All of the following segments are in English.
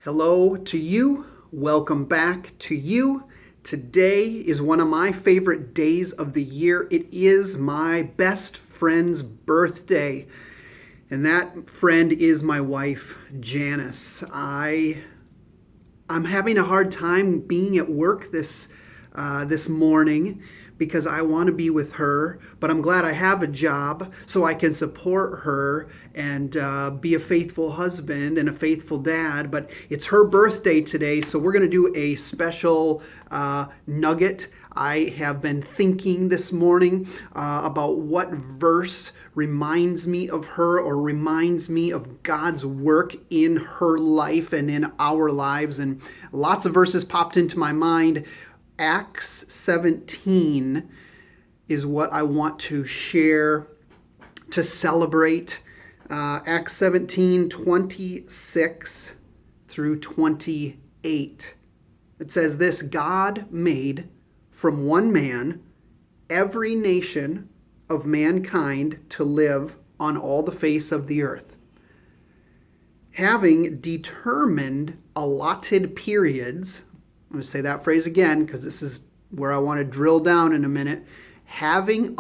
Hello to you. Welcome back to you. Today is one of my favorite days of the year. It is my best friend's birthday, and that friend is my wife, Janice. I'm having a hard time being at work this morning because I want to be with her, but I'm glad I have a job so I can support her and be a faithful husband and a faithful dad. But it's her birthday today, so we're going to do a special nugget. I have been thinking this morning about what verse reminds me of her or reminds me of God's work in her life and in our lives. And lots of verses popped into my mind. Acts 17 is what I want to share to celebrate. Acts 17, 26 through 28. It says this: God made from one man every nation of mankind to live on all the face of the earth, having determined allotted periods. I'm going to say that phrase again because this is where I want to drill down in a minute. Having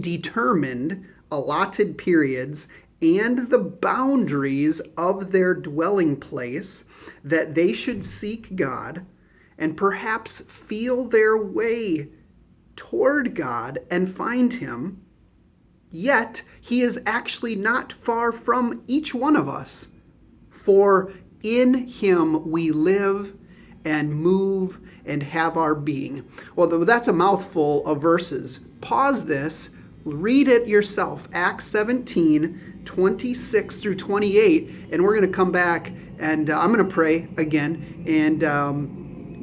determined allotted periods and the boundaries of their dwelling place, that they should seek God and perhaps feel their way toward God and find Him. Yet He is actually not far from each one of us, for in Him we live and move and have our being. Well, that's a mouthful of verses. Pause this, read it yourself. Acts 17, 26 through 28, and we're going to come back and I'm going to pray again and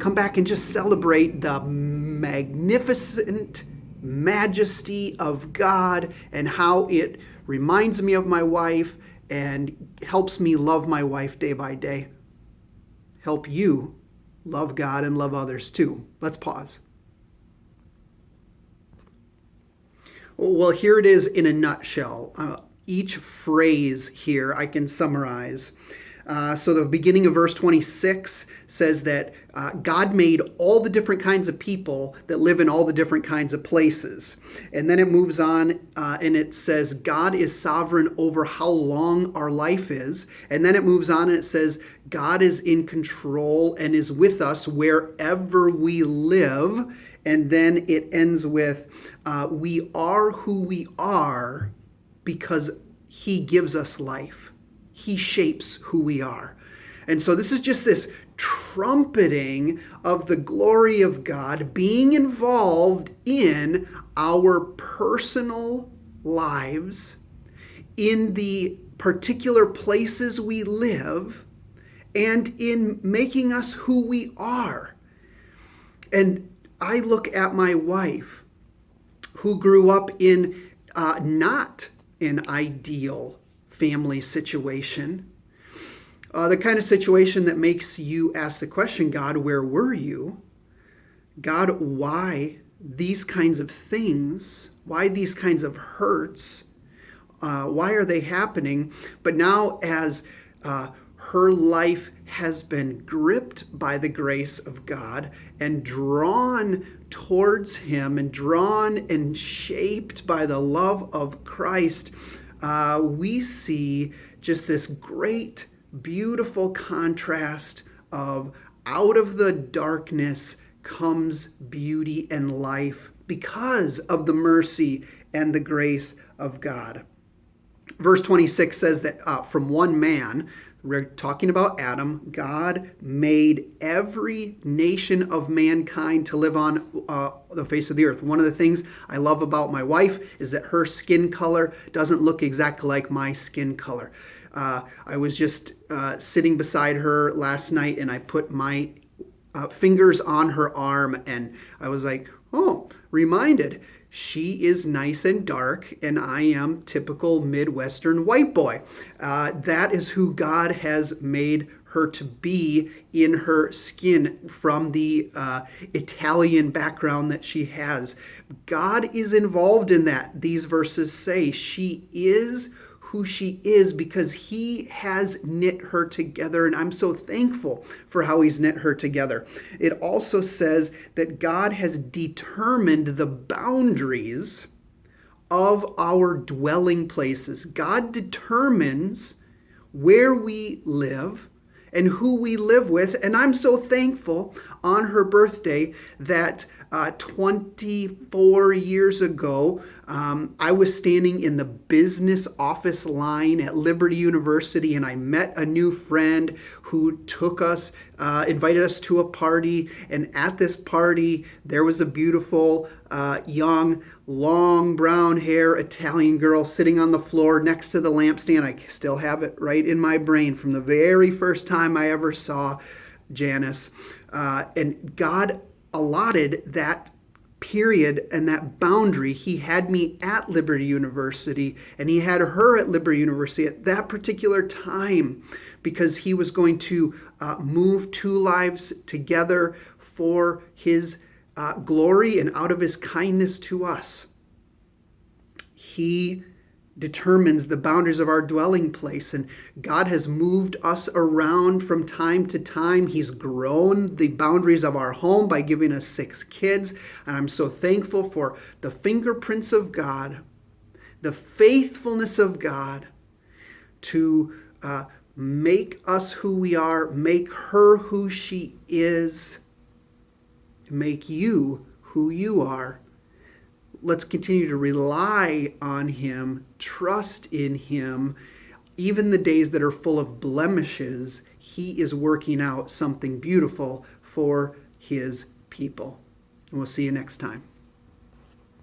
come back and just celebrate the magnificent majesty of God and how it reminds me of my wife and helps me love my wife day by day. Help you love God and love others too. Let's pause. Well, here it is in a nutshell. Each phrase here I can summarize. So the beginning of verse 26 says that God made all the different kinds of people that live in all the different kinds of places. And then it moves on and it says God is sovereign over how long our life is. And then it moves on and it says God is in control and is with us wherever we live. And then it ends with we are who we are because He gives us life. He shapes who we are. And so this is just this trumpeting of the glory of God being involved in our personal lives, in the particular places we live, and in making us who we are. And I look at my wife, who grew up in not an ideal family situation, the kind of situation that makes you ask the question, God, where were you? God, why these kinds of things? Why these kinds of hurts? Why are they happening? But now as her life has been gripped by the grace of God and drawn towards Him and drawn and shaped by the love of Christ, we see just this great, beautiful contrast of out of the darkness comes beauty and life because of the mercy and the grace of God. Verse 26 says that from one man, we're talking about Adam, God made every nation of mankind to live on the face of the earth. One of the things I love about my wife is that her skin color doesn't look exactly like my skin color. I was just sitting beside her last night and I put my fingers on her arm and I was like, oh, reminded. She is nice and dark, and I am typical Midwestern white boy. That is who God has made her to be in her skin from the Italian background that she has. God is involved in that. These verses say she is who she is because he has knit her together. And I'm so thankful for how he's knit her together. It also says that God has determined the boundaries of our dwelling places. God determines where we live and who we live with. And I'm so thankful on her birthday that 24 years ago, I was standing in the business office line at Liberty University, and I met a new friend who invited us to a party. And at this party, there was a beautiful, young, long brown hair Italian girl sitting on the floor next to the lampstand. I still have it right in my brain from the very first time I ever saw Janice. And God allotted that period and that boundary. He had me at Liberty University, and he had her at Liberty University at that particular time because he was going to move two lives together for his glory and out of his kindness to us. He determines the boundaries of our dwelling place, and God has moved us around from time to time. He's grown the boundaries of our home by giving us 6 kids, and I'm so thankful for the fingerprints of God, the faithfulness of God to make us who we are, make her who she is, make you who you are. Let's continue to rely on him, trust in him. Even the days that are full of blemishes, he is working out something beautiful for his people. And we'll see you next time.